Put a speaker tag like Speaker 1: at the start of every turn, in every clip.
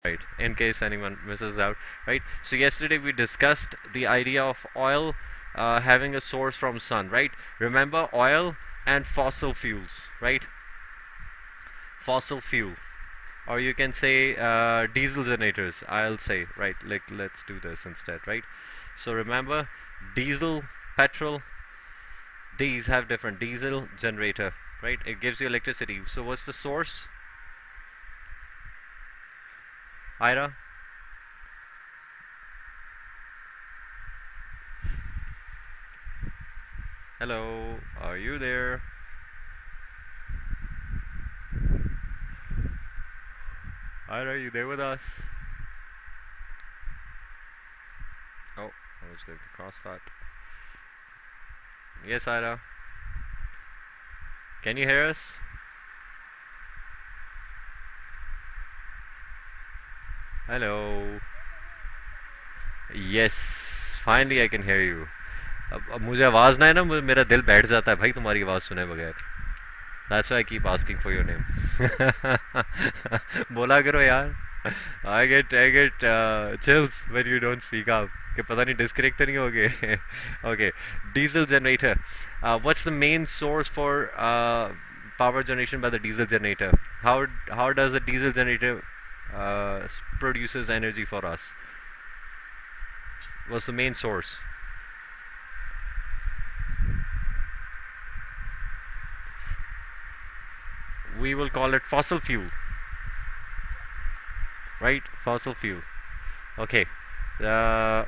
Speaker 1: right, in case anyone misses out, right? So yesterday we discussed the idea of oil having a source from sun, right? Remember oil and fossil fuels, right? Fossil fuel, or you can say diesel generators, I'll say, right? Like, let's do this instead, right? So remember, diesel, petrol, these have different diesel generator, right? It gives you electricity. So what's the source? Ira? Hello, are you there? Ira, are you there with us? Oh, I was going to cross that. Yes, Ira. Can you hear us? Hello. Yes, finally I can hear you. अब मुझे आवाज़ ना है ना, मेरा दिल बैठ जाता है भाई तुम्हारी आवाज़ सुने बगैर. That's why I keep asking for your name. बोला करो यार. I get chills when you don't speak up. कि पता नहीं disconnect तो नहीं हो गए. Okay, diesel generator. What's the main source for power generation by the diesel generator? How does the diesel generator produces energy for us? What's the main source? We will call it fossil fuel, right? Fossil fuel. Okay. Uh,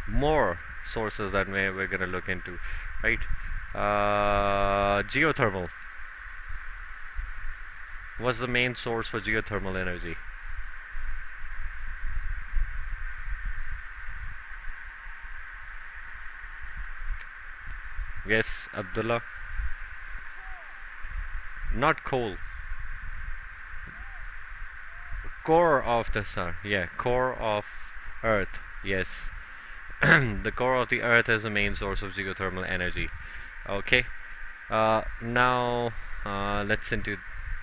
Speaker 1: More sources that we're gonna look into, right? Geothermal. What's the main source for geothermal energy? Yes, Abdullah. Not coal. Core of the sun. Yeah, core of Earth. Yes. The core of the Earth is the main source of geothermal energy. Okay. Now let's into.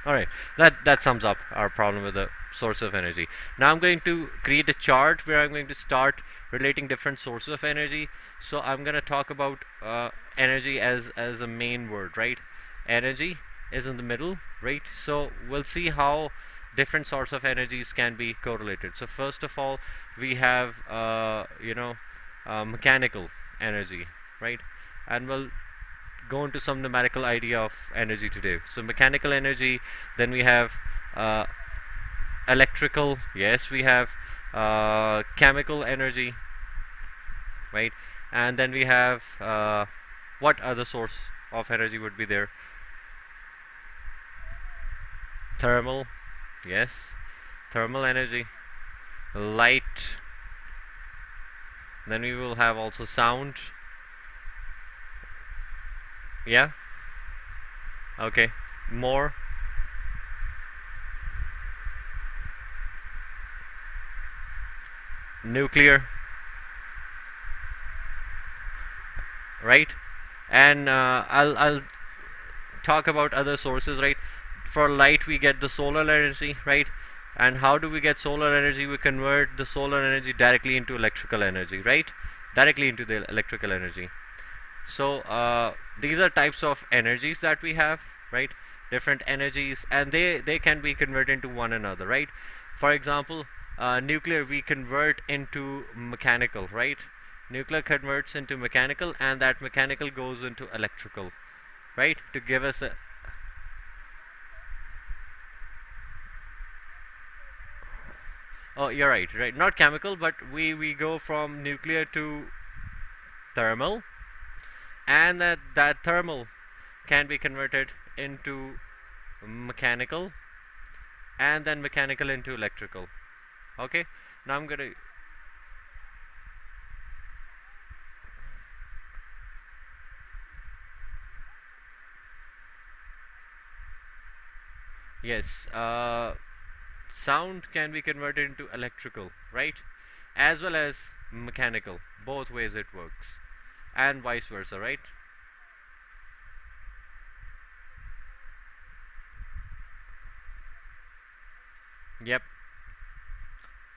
Speaker 1: All right. That sums up our problem with the source of energy. Now I'm going to create a chart where I'm going to start relating different sources of energy. So I'm going to talk about energy as a main word, right? Energy is in the middle, right? So we'll see how different sorts of energies can be correlated. So first of all, we have mechanical energy, right? And we'll go into some numerical idea of energy today. So mechanical energy, then we have uh, electrical, yes, we have chemical energy, right? And then we have what other source of energy would be there? Thermal, yes, thermal energy, light, then we will have also sound. Yeah, okay, more. Nuclear, right? And I'll talk about other sources, right? For light we get the solar energy, right? And how do we get solar energy? We convert the solar energy directly into electrical energy, right? Directly into the electrical energy. So these are types of energies that we have, right? Different energies, and they can be converted into one another, right? For example, nuclear we convert into mechanical, right? Nuclear converts into mechanical, and that mechanical goes into electrical, right? To give us a. Oh, you're right, right. Not chemical, but we go from nuclear to thermal, and that thermal can be converted into mechanical, and then mechanical into electrical. Okay, now I'm gonna. Yes, sound can be converted into electrical, right? As well as mechanical. Both ways it works, and vice versa, right? Yep.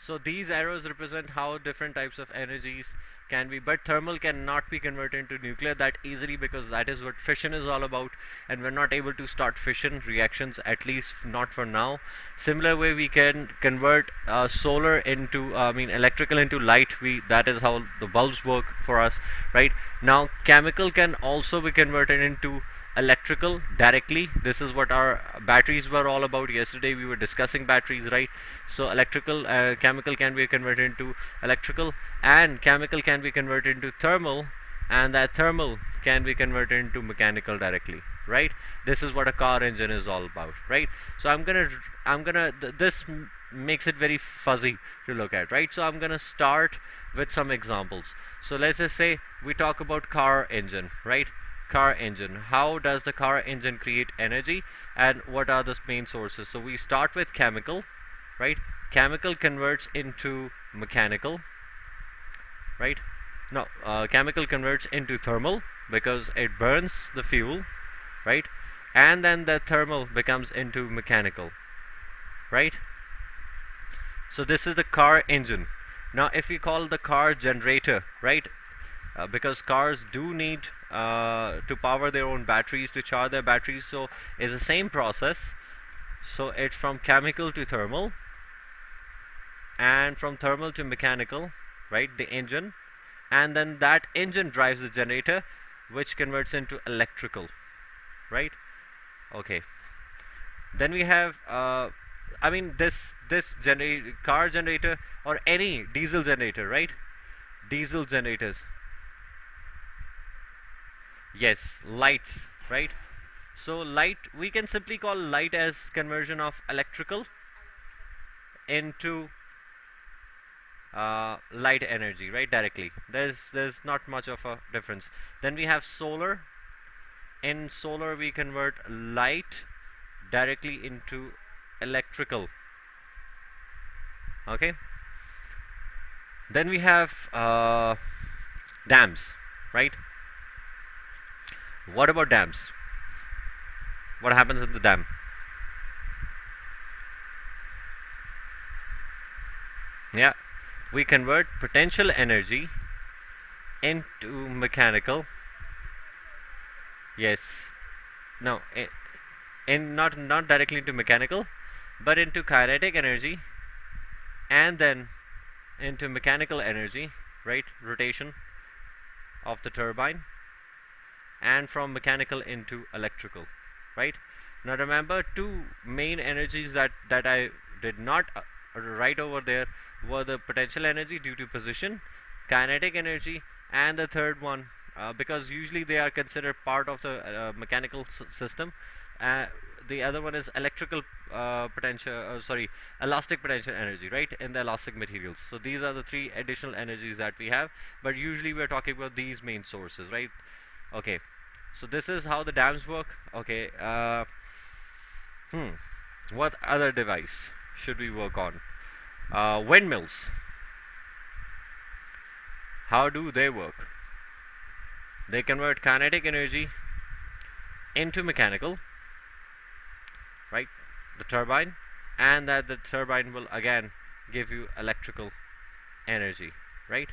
Speaker 1: So these arrows represent how different types of energies can be, but thermal cannot be converted into nuclear that easily, because that is what fission is all about, and we're not able to start fission reactions, at least not for now. Similar way we can convert solar into, electrical into light. That is how the bulbs work for us, right? Now chemical can also be converted into electrical directly. This is what our batteries were all about. Yesterday we were discussing batteries, right? So electrical, chemical can be converted into electrical, and chemical can be converted into thermal, and that thermal can be converted into mechanical directly, right? This is what a car engine is all about, right? So this makes it very fuzzy to look at, right? So I'm gonna start with some examples. So let's just say we talk about car engine, right? Car engine. How does the car engine create energy, and what are the main sources? So we start with chemical, right? Chemical converts into mechanical, right? No, chemical converts into thermal because it burns the fuel, right? And then the thermal becomes into mechanical, right? So this is the car engine. Now if we call the car generator, right? Because cars do need to power their own batteries, to charge their batteries, so it's the same process. So it's from chemical to thermal, and from thermal to mechanical, right? The engine, and then that engine drives the generator, which converts into electrical, right? Okay. Then we have this car generator, or any diesel generator, right? Diesel generators. Yes, lights, right? So light, we can simply call light as conversion of electrical into light energy, right? Directly. There's not much of a difference. Then we have solar. In solar we convert light directly into electrical. Okay. Then we have dams, right? What about dams? What happens in the dam? Yeah, we convert potential energy into mechanical. Yes. No, in not directly into mechanical, but into kinetic energy, and then into mechanical energy, right? Rotation of the turbine, and from mechanical into electrical, right? Now remember, two main energies that I did not write over there were the potential energy due to position, kinetic energy, and the third one, because usually they are considered part of the mechanical system. The other one is electrical elastic potential energy, right, in the elastic materials. So these are the three additional energies that we have, but usually we're talking about these main sources, right? Okay, so this is how the dams work. Okay, what other device should we work on? Windmills. How do they work? They convert kinetic energy into mechanical, right? The turbine, and that the turbine will again give you electrical energy, right?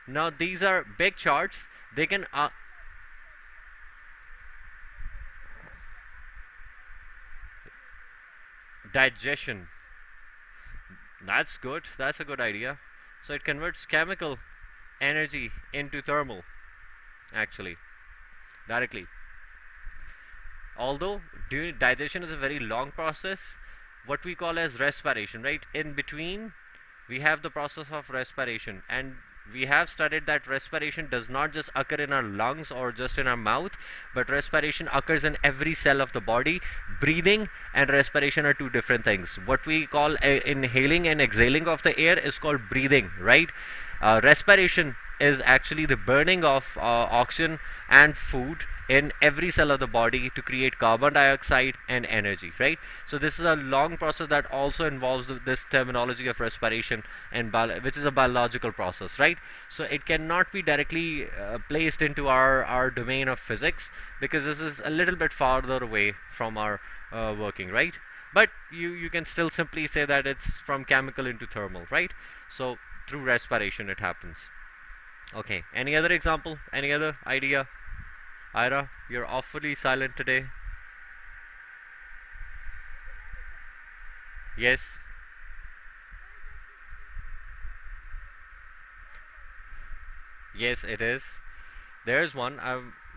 Speaker 1: Now these are big charts. They can digestion. That's good. That's a good idea. So it converts chemical energy into thermal, actually, directly. Although digestion is a very long process, what we call as respiration, right? In between, we have the process of respiration, and we have studied that respiration does not just occur in our lungs or just in our mouth, but respiration occurs in every cell of the body. Breathing and respiration are two different things. What we call inhaling and exhaling of the air is called breathing, right? Respiration is actually the burning of oxygen and food in every cell of the body to create carbon dioxide and energy, right? So this is a long process that also involves this terminology of respiration, and which is a biological process, right? So it cannot be directly placed into our domain of physics, because this is a little bit farther away from our working, right? but you can still simply say that it's from chemical into thermal, right? So through respiration it happens. Okay, any other example, any other idea? Ira, you're awfully silent today. Yes. Yes, it is. There's one.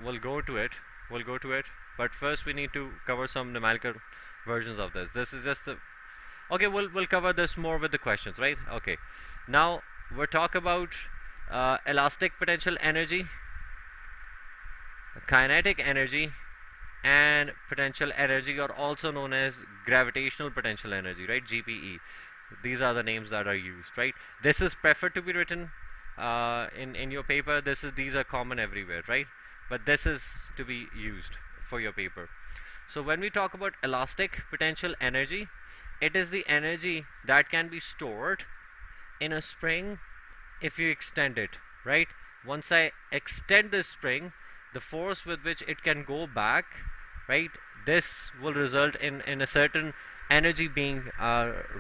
Speaker 1: We'll go to it. We'll go to it. But first, we need to cover some numerical versions of this. This is just the. Okay, we'll cover this more with the questions, right? Okay. Now we'll talk about elastic potential energy, kinetic energy, and potential energy, or also known as gravitational potential energy, right? GPE. These are the names that are used, right? This is preferred to be written in your paper. These are common everywhere, right? But this is to be used for your paper. So when we talk about elastic potential energy, it is the energy that can be stored in a spring if you extend it, right? Once I extend this spring, the force with which it can go back, right, this will result in a certain energy being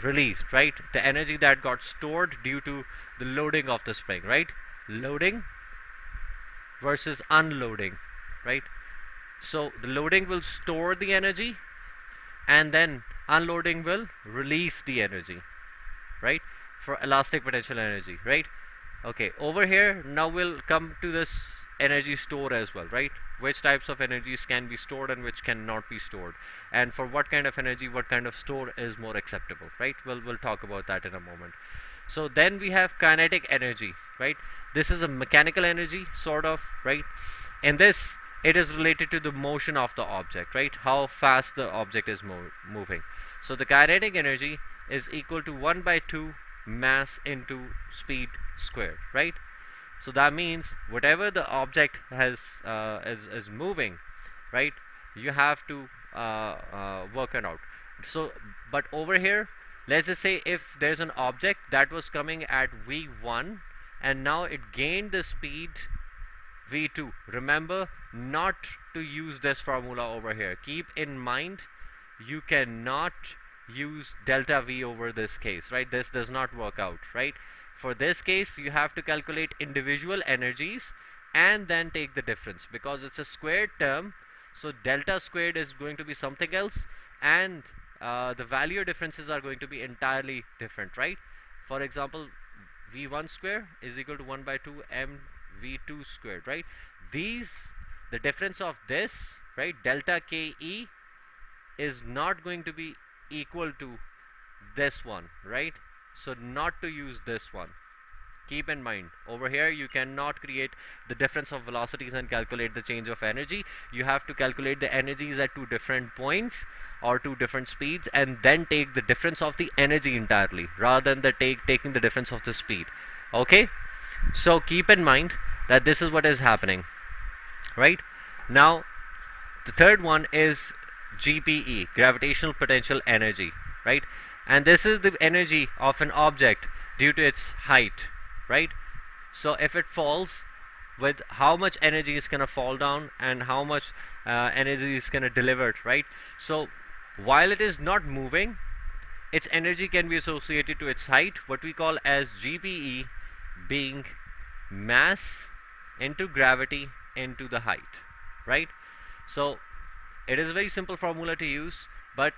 Speaker 1: released, right? The energy that got stored due to the loading of the spring, right? Loading versus unloading, right? So the loading will store the energy, and then unloading will release the energy, right? For elastic potential energy, right? Okay, over here now we'll come to this energy store as well, right? Which types of energies can be stored and which cannot be stored, and for what kind of energy what kind of store is more acceptable, right? We'll talk about that in a moment. So then we have kinetic energy, right? This is a mechanical energy, sort of, right? In this, it is related to the motion of the object, right? How fast the object is moving. So the kinetic energy is equal to 1 by 2 mass into speed squared, right? So that means whatever the object has is moving, right, you have to work it out. So but over here, let's just say if there's an object that was coming at v1 and now it gained the speed v2. Remember not to use this formula over here. Keep in mind, you cannot use delta v over this case, right? This does not work out, right? For this case, you have to calculate individual energies and then take the difference, because it's a squared term. So delta squared is going to be something else, and the value differences are going to be entirely different, right? For example, v1 square is equal to 1 by 2 m v2 squared, right? The difference of this, right, delta ke is not going to be equal to this one, right? So not to use this one. Keep in mind, over here you cannot create the difference of velocities and calculate the change of energy. You have to calculate the energies at two different points or two different speeds, and then take the difference of the energy entirely, rather than taking the difference of the speed. Okay, so keep in mind that this is what is happening, right? Now the third one is GPE, gravitational potential energy, right? And this is the energy of an object due to its height, right? So if it falls, with how much energy is going to fall down and how much energy is going to deliver, right? So while it is not moving, its energy can be associated to its height, what we call as GPE being mass into gravity into the height, right? So it is a very simple formula to use, but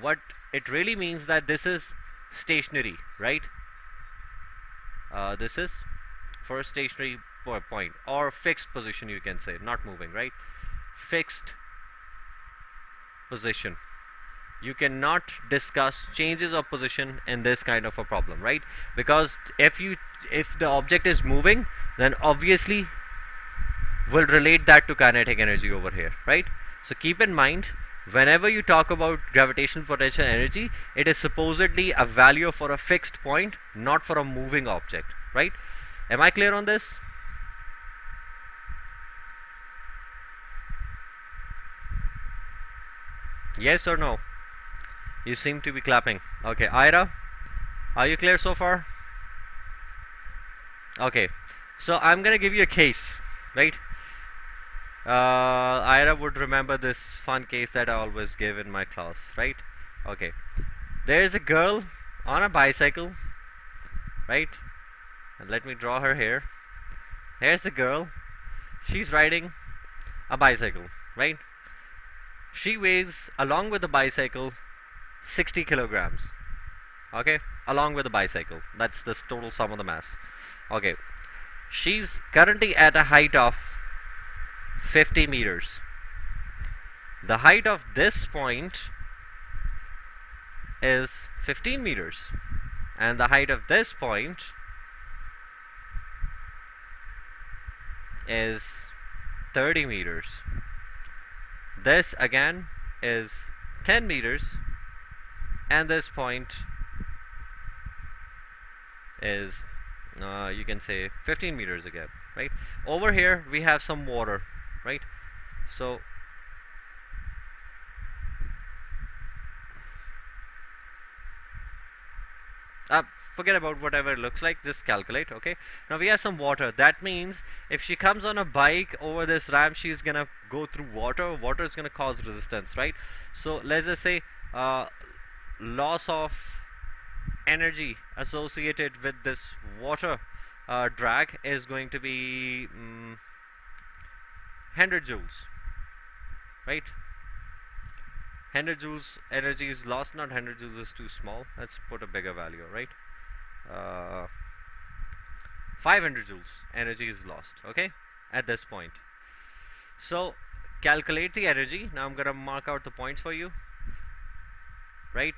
Speaker 1: what it really means that this is stationary, right? This is for a stationary point or fixed position, you can say, not moving, right? Fixed position. You cannot discuss changes of position in this kind of a problem, right? Because if the object is moving, then obviously we'll relate that to kinetic energy over here, right? So keep in mind, whenever you talk about gravitational potential energy, it is supposedly a value for a fixed point, not for a moving object, right? Am I clear on this? Yes or no? You seem to be clapping. Okay, Ira, are you clear so far? Okay, so I'm gonna give you a case, right? Ira would remember this fun case that I always give in my class, right? Okay. There is a girl on a bicycle, right? And let me draw her here. Here's the girl. She's riding a bicycle, right? She weighs, along with the bicycle, 60 kilograms. Okay? Along with the bicycle. That's the total sum of the mass. Okay. She's currently at a height of 50 meters. The height of this point is 15 meters. And the height of this point is 30 meters. This again is 10 meters, and this point is you can say 15 meters again, right? Over here we have some water, right? So forget about whatever it looks like, just calculate. Okay, now we have some water. That means if she comes on a bike over this ramp, she's gonna go through water. Water is gonna cause resistance, right? So let's just say loss of energy associated with this water drag is going to be 100 joules, right? 100 joules energy is lost. Not 100 joules is too small. Let's put a bigger value, right? 500 joules energy is lost, okay, at this point. So calculate the energy. Now I'm gonna mark out the points for you, right?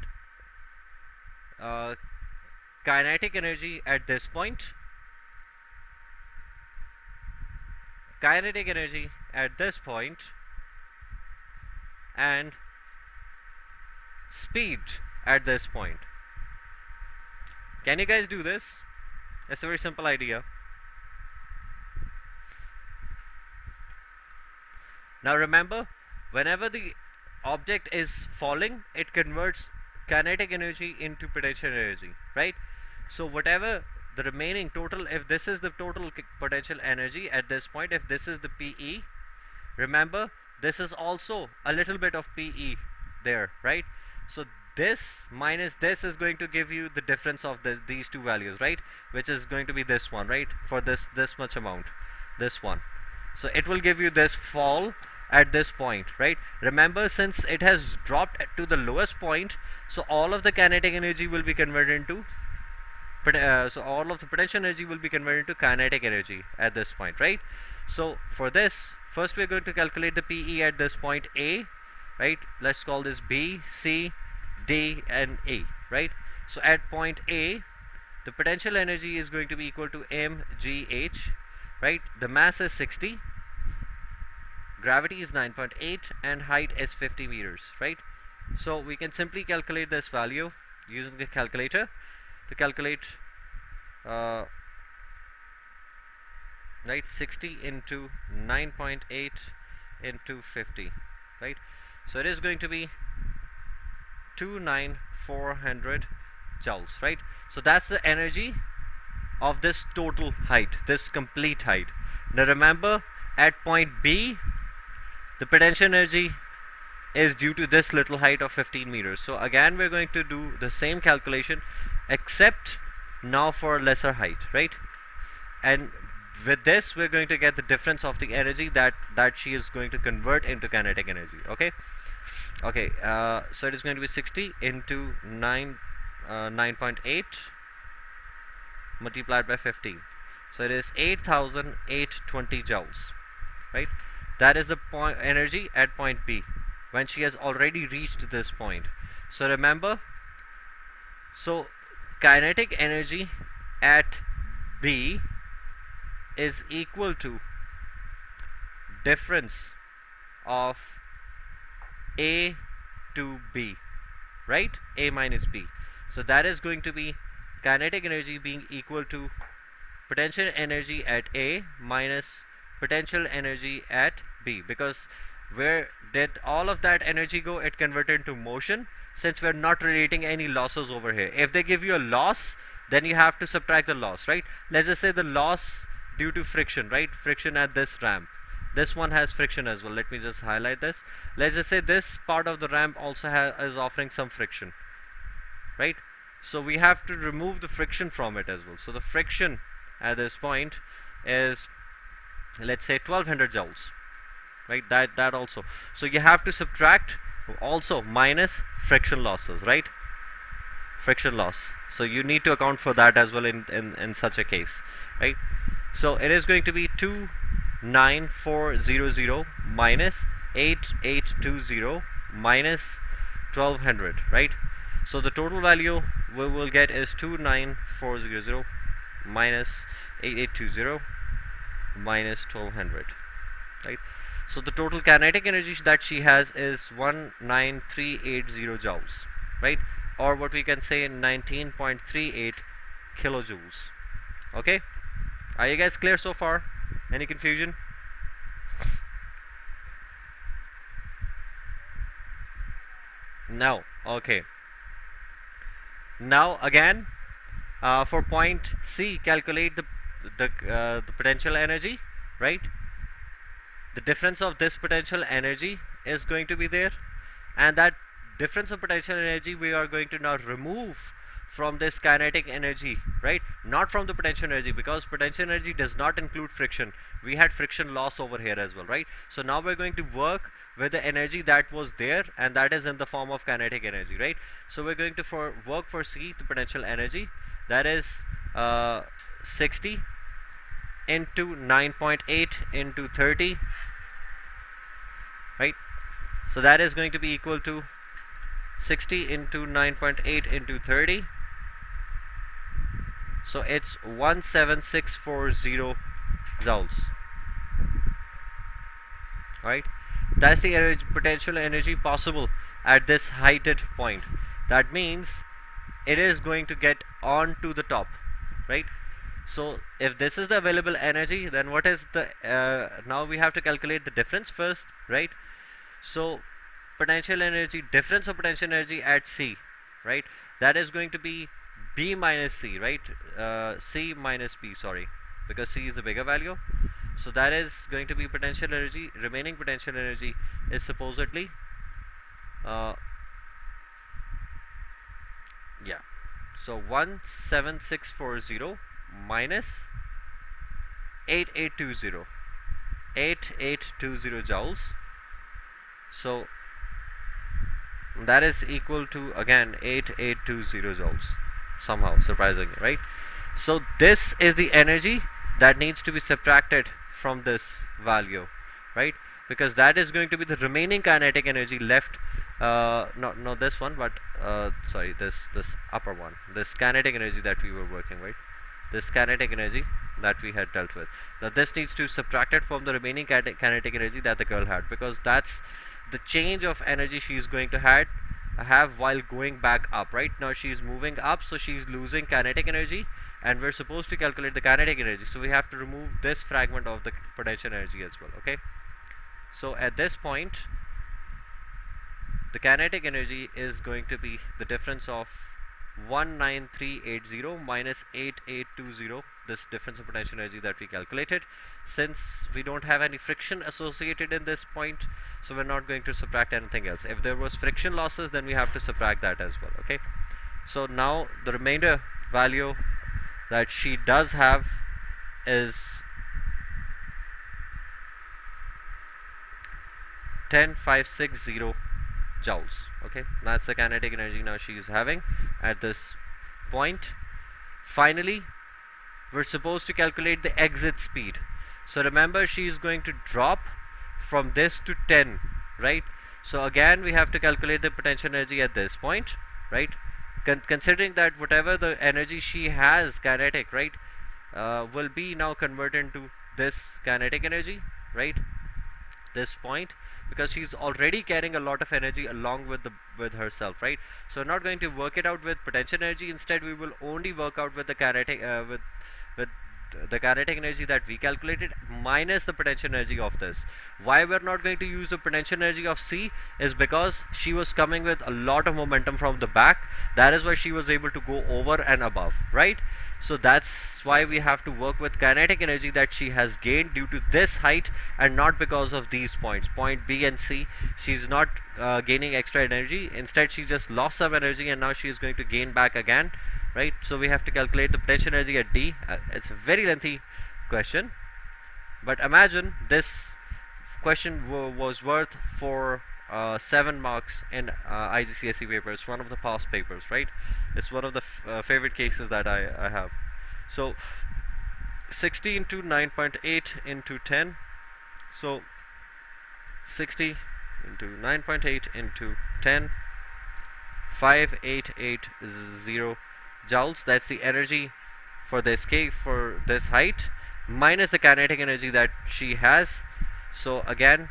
Speaker 1: Kinetic energy at this point, kinetic energy at this point, and speed at this point. Can you guys do this? It's a very simple idea. Now remember, whenever the object is falling, it converts kinetic energy into potential energy, right? So whatever the remaining total, if this is the total potential energy at this point, if this is the PE, remember this is also a little bit of PE there, right? So this minus this is going to give you the difference of these two values, right? Which is going to be this one, right? For this much amount, this one. So it will give you this fall at this point, right? Remember, since it has dropped to the lowest point, so all of the kinetic energy will be converted into so all of the potential energy will be converted into kinetic energy at this point, right? So for this, first we're going to calculate the PE at this point A, right? Let's call this B, C, D and A, right? So at point A, the potential energy is going to be equal to mgh, right? The mass is 60, gravity is 9.8, and height is 50 meters, right? So we can simply calculate this value using the calculator to calculate right, 60 into 9.8 into 50, right? So it is going to be 29400 joules, right? So that's the energy of this total height, this complete height. Now remember, at point B, the potential energy is due to this little height of 15 meters. So again we're going to do the same calculation, except now for lesser height, right? And with this we're going to get the difference of the energy that she is going to convert into kinetic energy, okay? Okay, so it is going to be 60 into 9.8 multiplied by 15. So it is 8820 joules, right? That is the point energy at point B when she has already reached this point. So remember, so kinetic energy at B is equal to difference of A to B, right? A minus B. So that is going to be kinetic energy being equal to potential energy at A minus potential energy at B, because where did all of that energy go? It converted into motion, since we're not relating any losses over here. If they give you a loss, then you have to subtract the loss, right? Let's just say the loss due to friction, right? Friction at this ramp. This one has friction as well. Let me just highlight this. Let's just say this part of the ramp also is offering some friction, right? So we have to remove the friction from it as well. So the friction at this point is, let's say, 1200 joules, right? That also. So you have to subtract also minus friction losses, right? Friction loss. So you need to account for that as well in such a case, right? So it is going to be 29400 minus 8820 minus 1200, right? So the total value we will get is 29400 minus 8820 minus 1200, right? So the total kinetic energy that she has is 19380 joules, right? Or what we can say 19.38 kilojoules. Okay, are you guys clear so far? Any confusion? No. Okay, now again, for point C, calculate the potential energy, right? The difference of this potential energy is going to be there, and that difference of potential energy we are going to now remove from this kinetic energy, right? Not from the potential energy, because potential energy does not include friction. We had friction loss over here as well, right? So now we're going to work with the energy that was there, and that is in the form of kinetic energy, right? So we're going to work for C, the potential energy, that is 60 into 9.8 into 30, right? So that is going to be equal to 60 into 9.8 into 30. So it's 17640 joules, right? That's the potential energy possible at this heighted point. That means it is going to get on to the top, right? So if this is the available energy, then what is the now we have to calculate the difference first, right? So potential energy, difference of potential energy at C, right? That is going to be B minus C, right? C minus B, sorry, because C is the bigger value. So that is going to be potential energy. Remaining potential energy is supposedly yeah, so 17640 minus 8820 joules. So that is equal to again 8820 joules, somehow surprisingly, right? So this is the energy that needs to be subtracted from this value, right? Because that is going to be the remaining kinetic energy left, not this one, but sorry, this upper one, this kinetic energy that we were working, right? This kinetic energy that we had dealt with. Now this needs to subtract it from the remaining kinetic energy that the girl had, because that's the change of energy she's going to have while going back up. Right now she's moving up, so she's losing kinetic energy, and we're supposed to calculate the kinetic energy, so we have to remove this fragment of the potential energy as well. Okay, so at this point the kinetic energy is going to be the difference of 19380 minus 8820, this difference of potential energy that we calculated. Since we don't have any friction associated in this point, so we're not going to subtract anything else. If there was friction losses, then we have to subtract that as well. Okay, so now the remainder value that she does have is 10560 joules. Okay, that's the kinetic energy now she is having at this point. Finally, we're supposed to calculate the exit speed. So remember, she is going to drop from this to 10, right? So again we have to calculate the potential energy at this point, right? Considering that whatever the energy she has kinetic, right, will be now converted into this kinetic energy, right, this point, because she's already carrying a lot of energy along with herself, right? So we're not going to work it out with potential energy. Instead we will only work out with the kinetic with the kinetic energy that we calculated minus the potential energy of this. Why we're not going to use the potential energy of C is because she was coming with a lot of momentum from the back. That is why she was able to go over and above, right? So that's why we have to work with kinetic energy that she has gained due to this height and not because of these points, point B and C. She's not gaining extra energy. Instead, she just lost some energy and now she is going to gain back again, right? So we have to calculate the potential energy at D. It's a very lengthy question, but imagine this question was worth for 7 marks in IGCSE papers, one of the past papers, right? It's one of the favorite cases that I have. So 60 into 9.8 into 10, so 60 into 9.8 into 10, 5880 joules. That's the energy for this for this height minus the kinetic energy that she has. So again,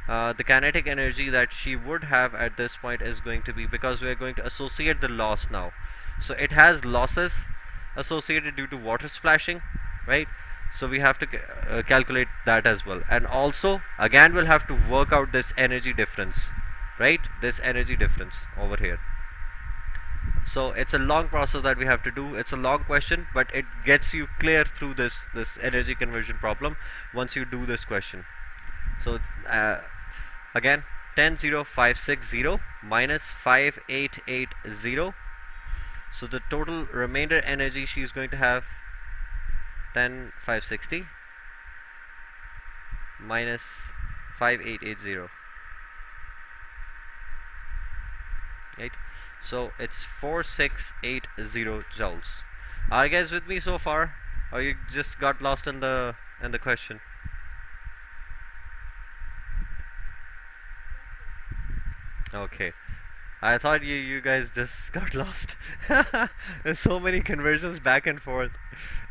Speaker 1: the kinetic energy that she would have at this point is going to be, because we are going to associate the loss now, so it has losses associated due to water splashing, right? So we have to calculate that as well, and also again we'll have to work out this energy difference, right? This energy difference over here. So it's a long process that we have to do. It's a long question, but it gets you clear through this energy conversion problem once you do this question. So again, 10,560 minus 5880. So the total remainder energy she is going to have 10,560 minus 5880. Right? So it's 4680 joules. Are you guys with me so far, or you just got lost in the question? Okay, I thought you guys just got lost. There's so many conversions back and forth.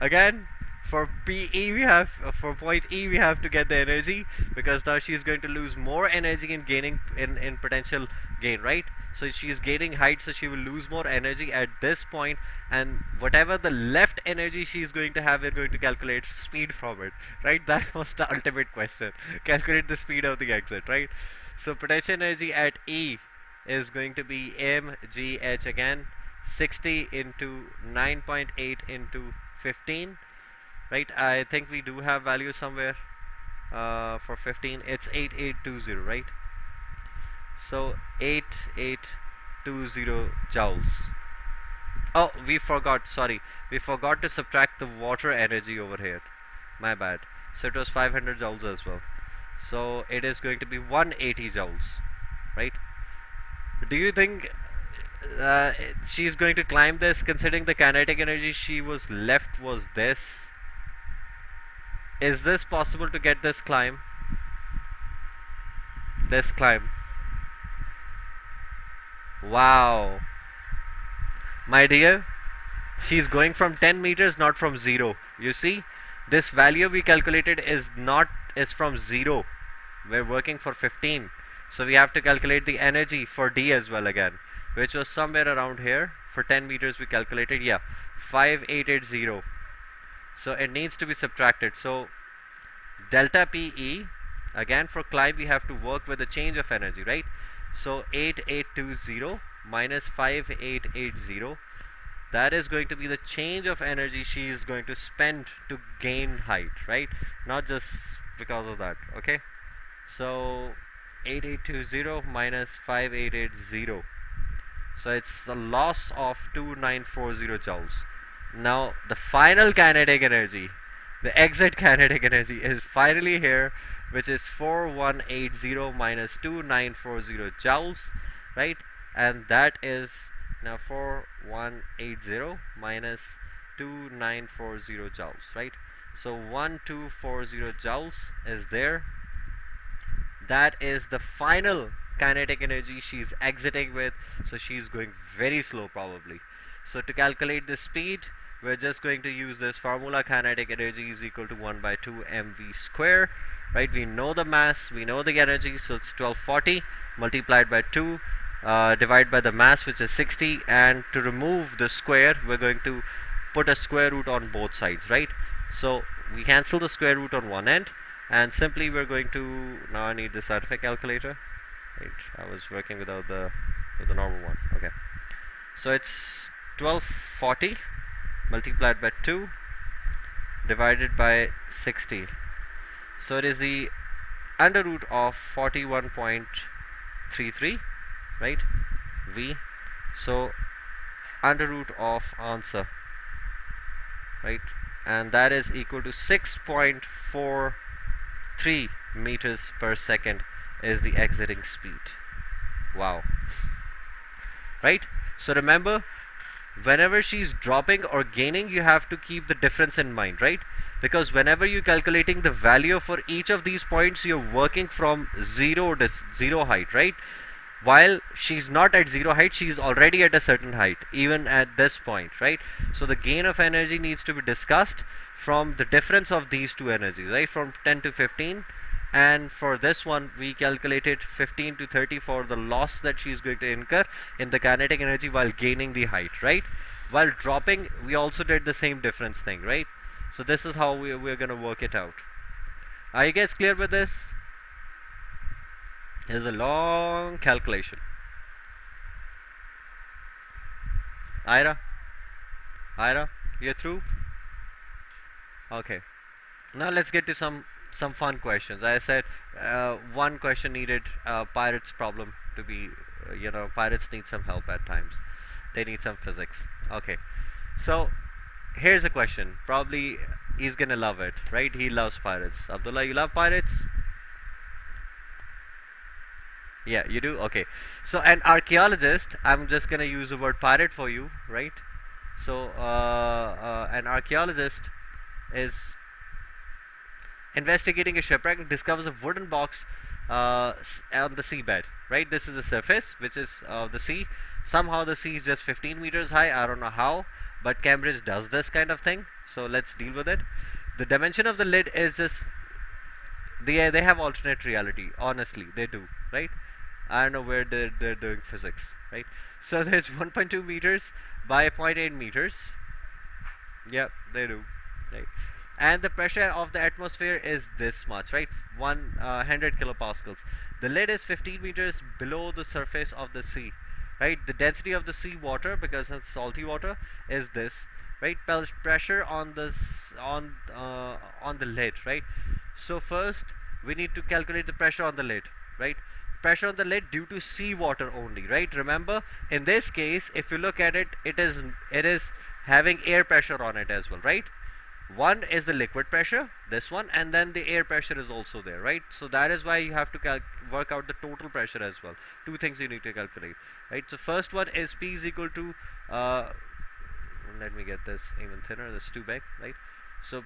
Speaker 1: Again, for PE we have for point E we have to get the energy, because now she's going to lose more energy in gaining in potential gain, right? So she is gaining height, so she will lose more energy at this point, and whatever the left energy she is going to have, we're going to calculate speed from it, right? That was the ultimate question. Calculate the speed of the exit, right? So potential energy at E is going to be mgh again, 60 into 9.8 into 15, right? I think we do have value somewhere for 15. It's 8820, right? So 8820 joules. Oh, we forgot, sorry, we forgot to subtract the water energy over here, my bad. So it was 500 joules as well, so it is going to be 180 joules, right? Do you think she's going to climb this, considering the kinetic energy she was left was this? Is this possible to get this climb? This climb? Wow, my dear, she's going from 10 meters, not from 0. You see, this value we calculated is from 0. We're working for 15, so we have to calculate the energy for D as well again, which was somewhere around here. For 10 meters we calculated, yeah, 5880. So it needs to be subtracted. So delta PE, again for climb we have to work with the change of energy, right? So 8820 minus 5880, that is going to be the change of energy she is going to spend to gain height, right? Not just because of that, okay? So 8820 minus 5880, so it's a loss of 2940 joules. Now the final kinetic energy, the exit kinetic energy, is finally here, which is 4180 minus 2940 joules, right? And that is now 4180 minus 2940 joules, right? So 1240 joules is there. That is the final kinetic energy she's exiting with, so she's going very slow probably. So to calculate the speed, we're just going to use this formula: kinetic energy is equal to 1 by 2 mv square, right? We know the mass, we know the energy, so it's 1240 multiplied by 2 divided by the mass, which is 60, and to remove the square we're going to put a square root on both sides, right? So we cancel the square root on one end, and simply we're going to, now I need the scientific calculator. Right, I was working with the normal one. Okay, so it's 1240 multiplied by 2 divided by 60. So it is the under root of 41.33, right, V. So under root of answer, right, and that is equal to 6.43 meters per second is the exiting speed. Wow. Right, so remember, whenever she's dropping or gaining, you have to keep the difference in mind, right? Because whenever you're calculating the value for each of these points, you're working from zero height, right? While she's not at zero height, she's already at a certain height, even at this point, right? So the gain of energy needs to be discussed from the difference of these two energies, right? From 10 to 15. And for this one, we calculated 15 to 30 for the loss that she's going to incur in the kinetic energy while gaining the height, right? While dropping, we also did the same difference thing, right? So this is how we're going to work it out. Are you guys clear with this? Here's a long calculation. Ira, you're through? Okay. Now let's get to some fun questions. I said one question needed pirates problem to be, pirates need some help at times. They need some physics. Okay. So here's a question. Probably he's gonna love it, right? He loves pirates. Abdullah, you love pirates? Yeah, you do? Okay. So an archaeologist, I'm just gonna use the word pirate for you, right? So an archaeologist is investigating a shipwreck and discovers a wooden box on the seabed, right? This is the surface, which is the sea. Somehow the sea is just 15 meters high. I don't know how, but Cambridge does this kind of thing. So let's deal with it. The dimension of the lid is just, they have alternate reality. Honestly, they do, right? I don't know where they're doing physics, right? So there's 1.2 meters by 0.8 meters. Yep, they do, right? And the pressure of the atmosphere is this much, right? 100 kilopascals. The lid is 15 meters below the surface of the sea, right? The density of the sea water, because it's salty water, is this, right? Pressure on this on the lid, right? So first we need to calculate the pressure on the lid, right? Pressure on the lid due to sea water only, right? Remember, in this case, if you look at it, it is having air pressure on it as well, right? One is the liquid pressure, this one, and then the air pressure is also there, right? So that is why you have to work out the total pressure as well. Two things you need to calculate, right? So first one is P is equal to let me get this even thinner, that's too big, right? So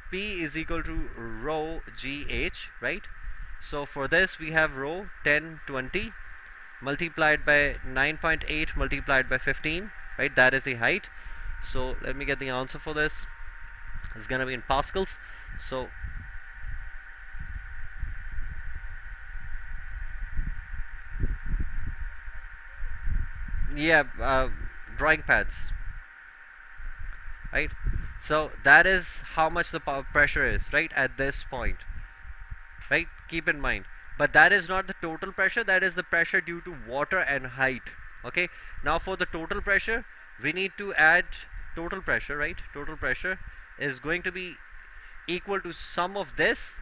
Speaker 1: P is equal to rho GH, right? So for this we have rho 1020 multiplied by 9.8 multiplied by 15, right? That is the height. So let me get the answer for this. It's gonna be in pascals. So yeah, drawing pads, right? So that is how much the pressure is, right, at this point, right? Keep in mind, but that is not the total pressure, that is the pressure due to water and height. Okay, now for the total pressure we need to add total pressure, right? Total pressure is going to be equal to sum of this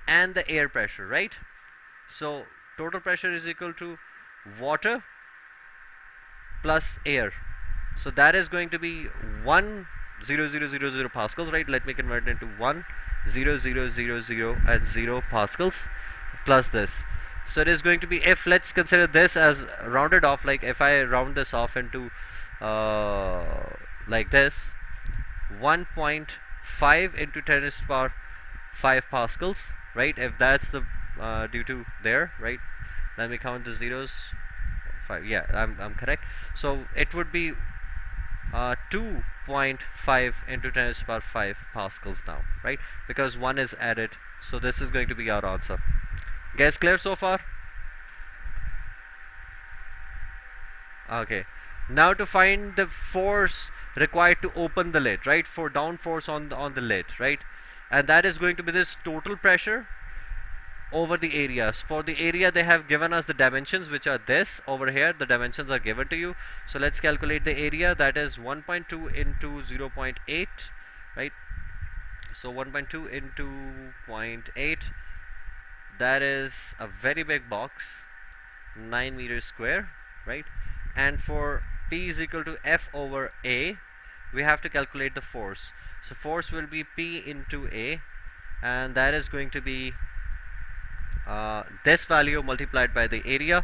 Speaker 1: and the air pressure, right? So total pressure is equal to water plus air. So that is going to be 10000 pascals, right? Let me convert it into 10000 and 0 pascals plus this. So it is going to be, if let's consider this as rounded off, like if I round this off into like this, 1.5 into 10 raised to the power 5 pascals, right? If that's the due to there, right? Let me count the zeros. 5. Yeah, I'm correct. So it would be 2.5 into 10 raised to the power 5 pascals now, right? Because 1 is added. So this is going to be our answer. Guys, clear so far? Okay. Now to find the force required to open the lid, right? For down force on the lid, right? And that is going to be this total pressure over the areas. For the area, they have given us the dimensions, which are this over here. The dimensions are given to you. So let's calculate the area. That is 1.2 into 0.8, right? So 1.2 into 0.8, that is a very big box, 9 meters square, right? And for P is equal to F over A, we have to calculate the force. So force will be P into A, and that is going to be this value multiplied by the area,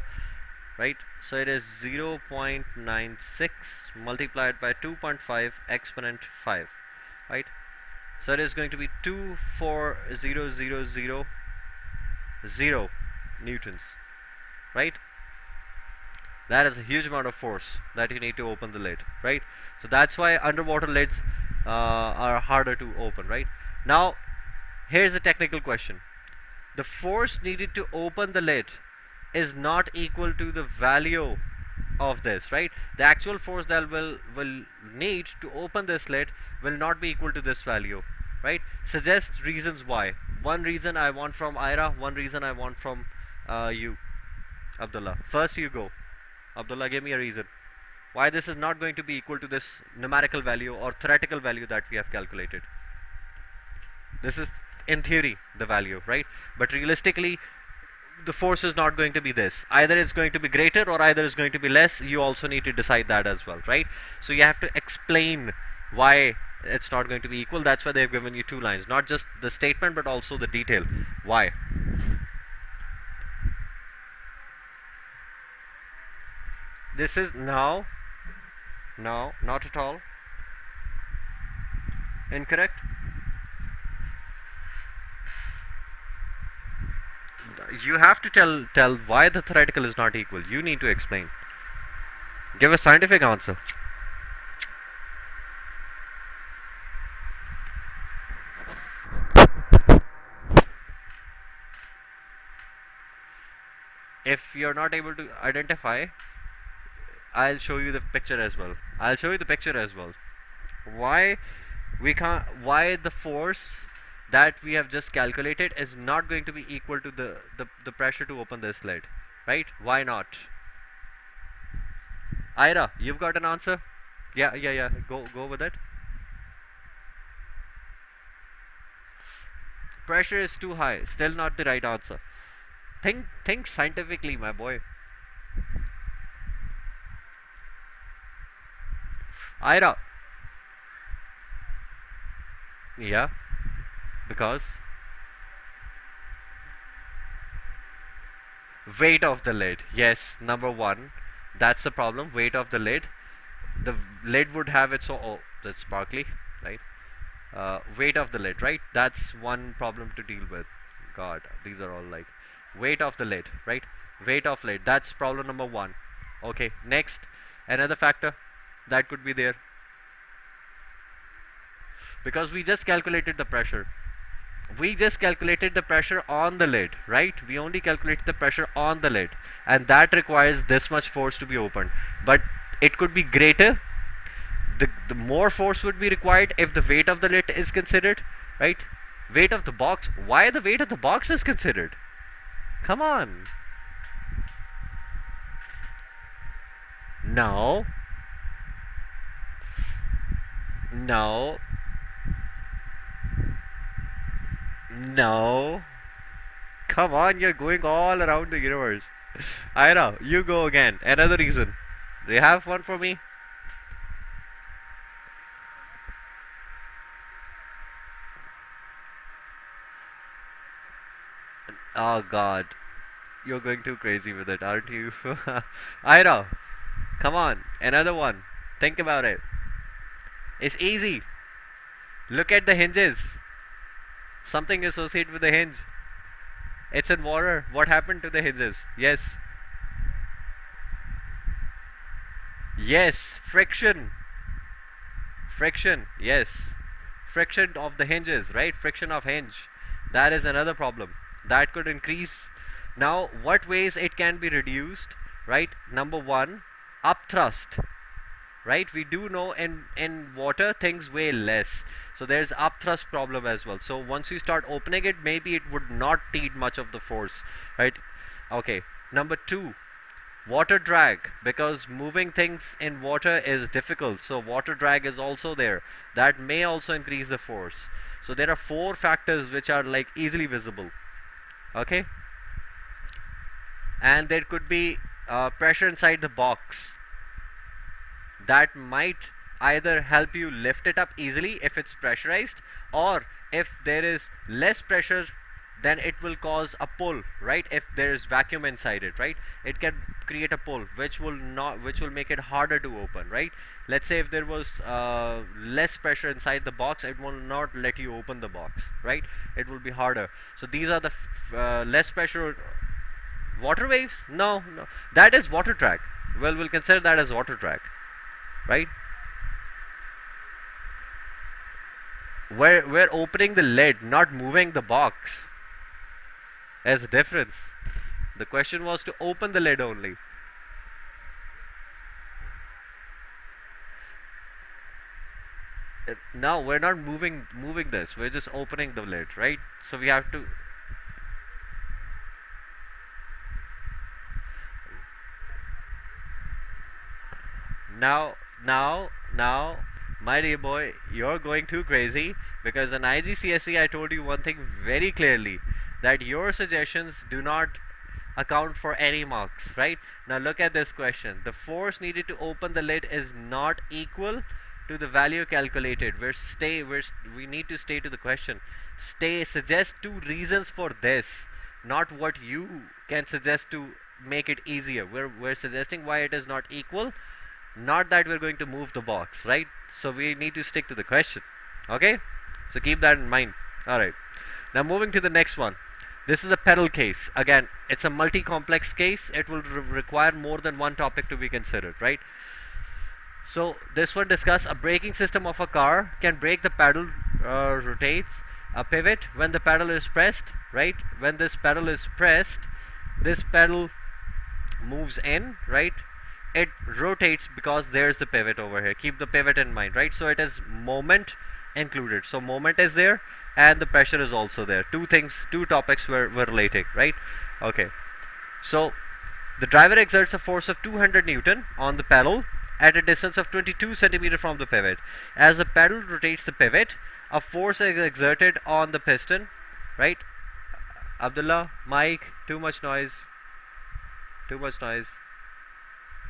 Speaker 1: right? So it is 0.96 multiplied by 2.5 exponent 5, right? So it is going to be 24000 newtons, right? That is a huge amount of force that you need to open the lid, right? So that's why underwater lids are harder to open, right? Now here's a technical question. The force needed to open the lid is not equal to the value of this, right? The actual force that will need to open this lid will not be equal to this value, right? Suggest reasons why. One reason I want from Ira, one reason I want from you, Abdullah. First you go. Abdullah, give me a reason why this is not going to be equal to this numerical value or theoretical value that we have calculated. This is in theory the value, right? But realistically the force is not going to be this. Either it's going to be greater or either it's going to be less. You also need to decide that as well, right? So you have to explain why it's not going to be equal. That's why they've given you two lines, not just the statement but also the detail. Why? This is no, not at all incorrect. You have to tell why the theoretical is not equal. You need to explain. Give a scientific answer. If you're not able to identify, I'll show you the picture as well. Why we can't, why the force that we have just calculated is not going to be equal to the pressure to open this lid, right? Why not? Ira, you've got an answer? Yeah. Go with it. Pressure is too high. Still not the right answer. Think scientifically, my boy. Ira. Yeah, because weight of the lid. Yes, number one. That's the problem. Weight of the lid. The lid would have its own. Oh, that's sparkly, right? Weight of the lid, right? That's one problem to deal with. God, these are all like weight of the lid, right? Weight of lid. That's problem number one. Okay, next, another factor that could be there, because we just calculated the pressure. We just calculated the pressure on the lid, right? We only calculated the pressure on the lid, and that requires this much force to be opened. But it could be greater. The more force would be required if the weight of the lid is considered, right? Weight of the box. Why the weight of the box is considered? Come on. No. No. No. Come on, you're going all around the universe. I know. You go again. Another reason. Do you have one for me? Oh God. You're going too crazy with it, aren't you? I know. Come on. Another one. Think about it. It's easy. Look at the hinges. Something associated with the hinge. It's in water. What happened to the hinges? Yes. Yes. Friction. Friction. Yes. Friction of the hinges, right? Friction of hinge. That is another problem. That could increase. Now, what ways it can be reduced, right? Number one, upthrust. right? We do know in water things weigh less, so there's upthrust problem as well. So once you start opening it, maybe it would not need much of the force, right? Okay, number two, water drag, because moving things in water is difficult, so water drag is also there, that may also increase the force. So there are four factors which are like easily visible. Okay, and there could be pressure inside the box that might either help you lift it up easily if it's pressurized, or if there is less pressure, then it will cause a pull, right? If there is vacuum inside it, right, it can create a pull which will make it harder to open, right? Let's say if there was less pressure inside the box, it will not let you open the box, right? It will be harder. So these are the less pressure. Water waves, no, no, that is water drag. Well, we'll consider that as water drag, right? We're opening the lid, not moving the box. There's a difference. The question was to open the lid only. Now we're not moving this, we're just opening the lid, right? So we have to. Now, my dear boy, you're going too crazy, because in IGCSE I told you one thing very clearly, that your suggestions do not account for any marks, right? Now look at this question. The force needed to open the lid is not equal to the value calculated. We need to stay to the question. Suggest two reasons for this, not what you can suggest to make it easier. We're suggesting why it is not equal, not that we're going to move the box, right? So we need to stick to the question. Okay, so keep that in mind. All right, now moving to the next one. This is a pedal case. Again, it's a multi-complex case. It will require more than one topic to be considered, right? So this one discuss a braking system of a car can brake the pedal rotates a pivot when the pedal is pressed, right? When this pedal is pressed, this pedal moves in, right? It rotates because there's the pivot over here. Keep the pivot in mind, right? So it is moment included. So moment is there and the pressure is also there. Two topics we're relating, right? Okay. So the driver exerts a force of 200 Newton on the pedal at a distance of 22 centimeter from the pivot. As the pedal rotates the pivot, a force is exerted on the piston, right? Abdullah, Mike, too much noise. Too much noise.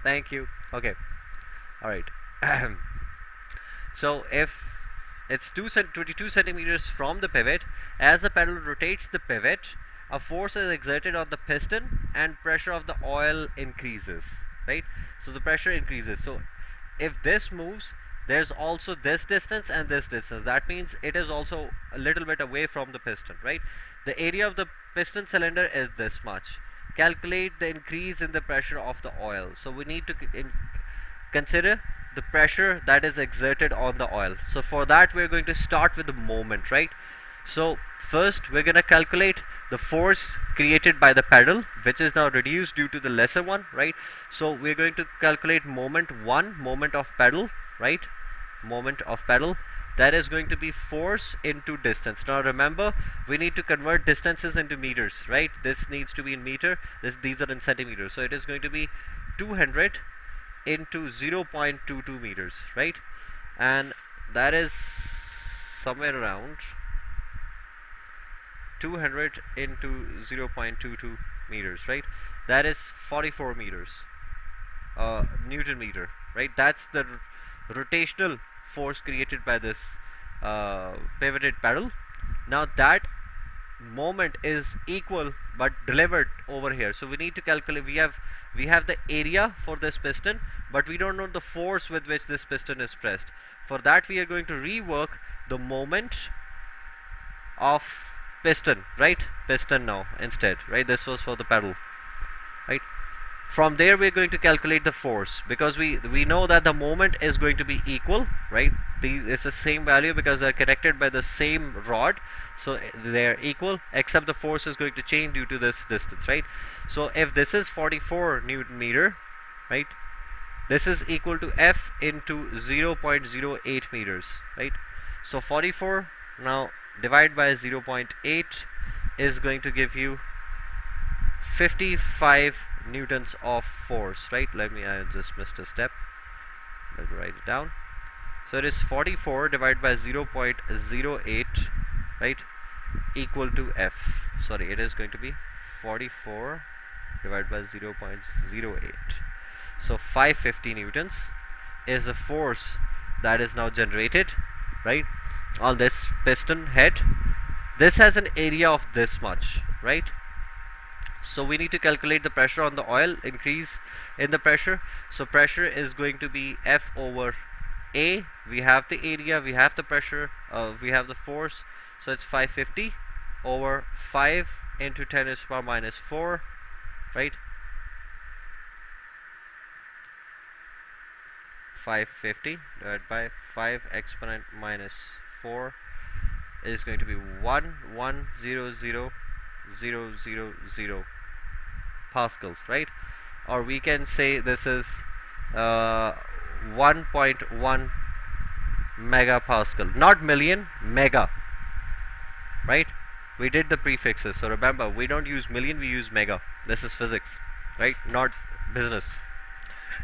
Speaker 1: Thank you. Okay. Alright. So if it's 22 centimeters from the pivot, as the pedal rotates the pivot, a force is exerted on the piston and pressure of the oil increases, right? So the pressure increases. So if this moves, there's also this distance and this distance. That means it is also a little bit away from the piston, right? The area of the piston cylinder is this much. Calculate the increase in the pressure of the oil. So we need to consider the pressure that is exerted on the oil. So for that we're going to start with the moment, right? So first we're going to calculate the force created by the pedal, which is now reduced due to the lesser one, right? So we're going to calculate moment 1, moment of pedal, right? Moment of pedal, that is going to be force into distance. Now remember, we need to convert distances into meters, right? This needs to be in meter, these are in centimeters. So it is going to be 200 into 0.22 meters, right? And that is somewhere around 200 into 0.22 meters, right? That is 44 meters Newton meter, right? That's the rotational force created by this pivoted pedal. Now that moment is equal but delivered over here, so we need to calculate. We have the area for this piston, but we don't know the force with which this piston is pressed. For that we are going to rework the moment of piston, right? Piston now instead, right? This was for the pedal, right? From there we're going to calculate the force, because we know that the moment is going to be equal, right? It's the same value because they're connected by the same rod, so they're equal, except the force is going to change due to this distance, right? So if this is 44 Newton meter, right, this is equal to F into 0.08 meters, right? So 44 now divide by 0.8 is going to give you 55 newtons of force, right? I just missed a step. Let me write it down. So it is 44 divided by 0.08, right, equal to F. Sorry, it is going to be 44 divided by 0.08. So 550 newtons is the force that is now generated, right, on this piston head. This has an area of this much, right? So we need to calculate the pressure on the oil, increase in the pressure. So pressure is going to be F over A. We have the area, we have the pressure, we have the force. So it's 550 over 5 into 10 to the power minus 4, right? 550 divided by 5 exponent minus 4 is going to be 1,100,000 pascals, right? Or we can say this is 1.1 megapascal, not million, mega, right? We did the prefixes, so remember, we don't use million, we use mega. This is physics, right? Not business.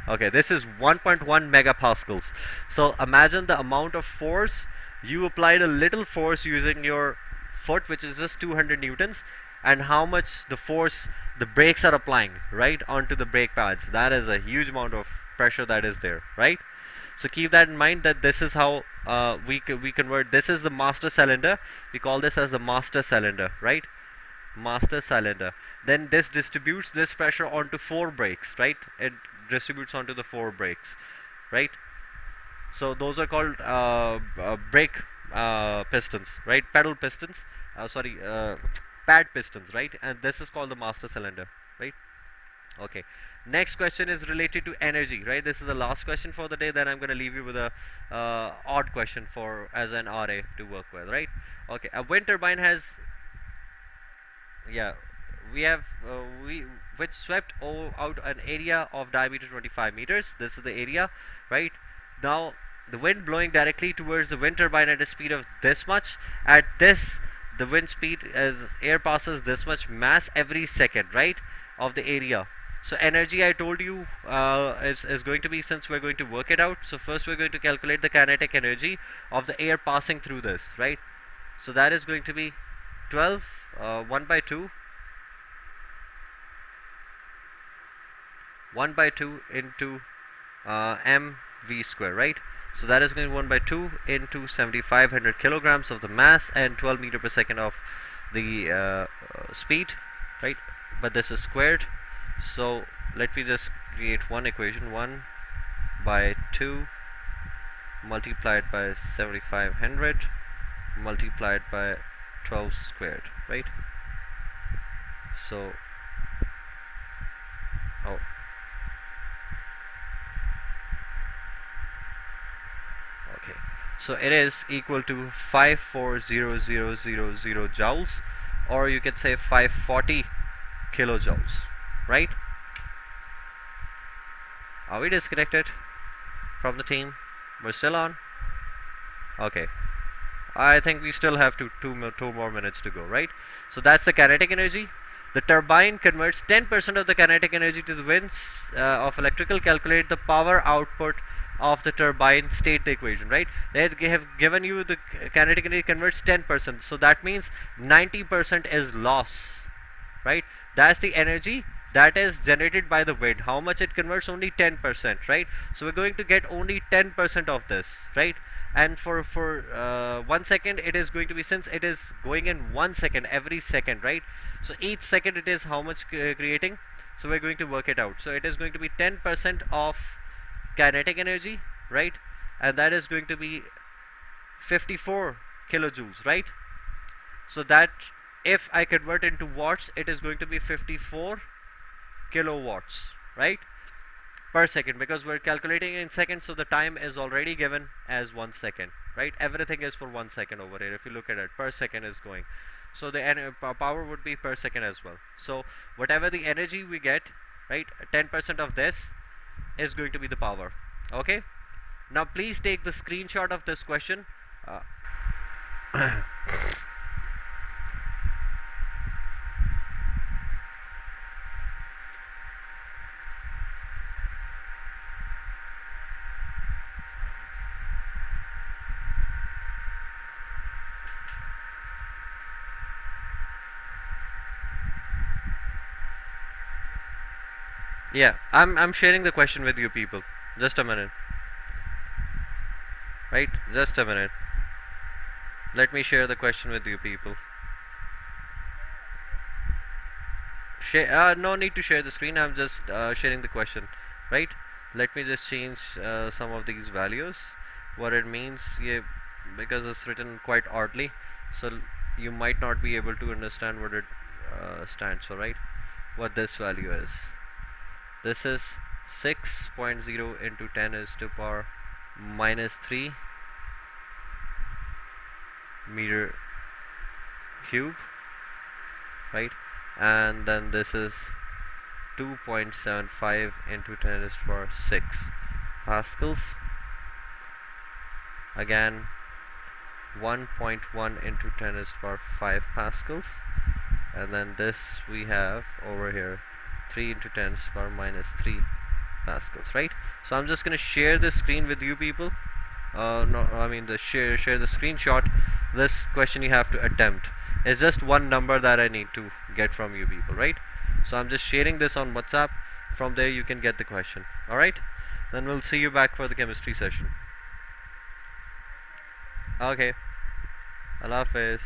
Speaker 1: Okay, this is 1.1 megapascals. So imagine the amount of force. You applied a little force using your foot, which is just 200 newtons, and how much the force the brakes are applying, right, onto the brake pads. That is a huge amount of pressure that is there, right? So keep that in mind, that this is how we convert. This is the master cylinder. We call this as the master cylinder, right? Master cylinder. Then this distributes this pressure onto 4 brakes, right? It distributes onto the 4 brakes, right? So those are called brake pistons, right? Pedal pistons. Pad pistons, right? And this is called the master cylinder, right? Okay. Next question is related to energy, right? This is the last question for the day. Then I'm going to leave you with a odd question for as an RA to work with, right? Okay. A wind turbine has, which swept out an area of diameter 25 meters. This is the area, right? Now the wind blowing directly towards the wind turbine at a speed of this much. At this, the wind speed, as air passes this much mass every second, right, of the area. So energy, I told you, is going to be, since we're going to work it out, so first we're going to calculate the kinetic energy of the air passing through this, right? So that is going to be 12 1 by 2 into mv square, right? So that is going to be 1 by 2 into 7500 kilograms of the mass and 12 meter per second of the speed, right? But this is squared. So let me just create one equation. 1 by 2 multiplied by 7500 multiplied by 12 squared, right? So so it is equal to 540,000 joules, or you can say 540 kilojoules, right? Are we disconnected from the team? We're still on? Okay. I think we still have two more minutes to go, right? So that's the kinetic energy. The turbine converts 10% of the kinetic energy to the winds of electrical. Calculate the power output of the turbine. State the equation, right? They have given you the kinetic energy converts 10%, so that means 90% is loss, right? That's the energy that is generated by the wind. How much it converts? Only 10%, right? So we're going to get only 10% of this, right? And for 1 second, it is going to be, since it is going in 1 second every second, right? So each second it is how much creating. So we're going to work it out. So it is going to be 10% of kinetic energy, right? And that is going to be 54 kilojoules, right? So that, if I convert into watts, it is going to be 54 kilowatts, right, per second, because we're calculating in seconds, so the time is already given as 1 second, right? Everything is for 1 second over here. If you look at it, per second is going, so the power would be per second as well. So whatever the energy we get, right, 10% of this is going to be the power. Okay, now please take the screenshot of this question. uh, yeah, I'm sharing the question with you people. Just a minute, right? Just a minute. Let me share the question with you people. No need to share the screen. I'm just sharing the question, right? Let me just change some of these values. What it means, yeah, because it's written quite oddly, so you might not be able to understand what it stands for, right? What this value is. This is 6.0 into 10 is to power minus 3 meter cube, right? And then this is 2.75 into 10 is to power 6 pascals. Again, 1.1 into 10 is to power 5 pascals. And then this we have over here 3 into 10 is to power minus 3 pascals, right? So I'm just gonna share this screen with you people. No, I mean the share the screenshot. This question you have to attempt. It's just one number that I need to get from you people, right? So I'm just sharing this on WhatsApp. From there you can get the question. Alright? Then we'll see you back for the chemistry session. Okay. Allah Hafiz.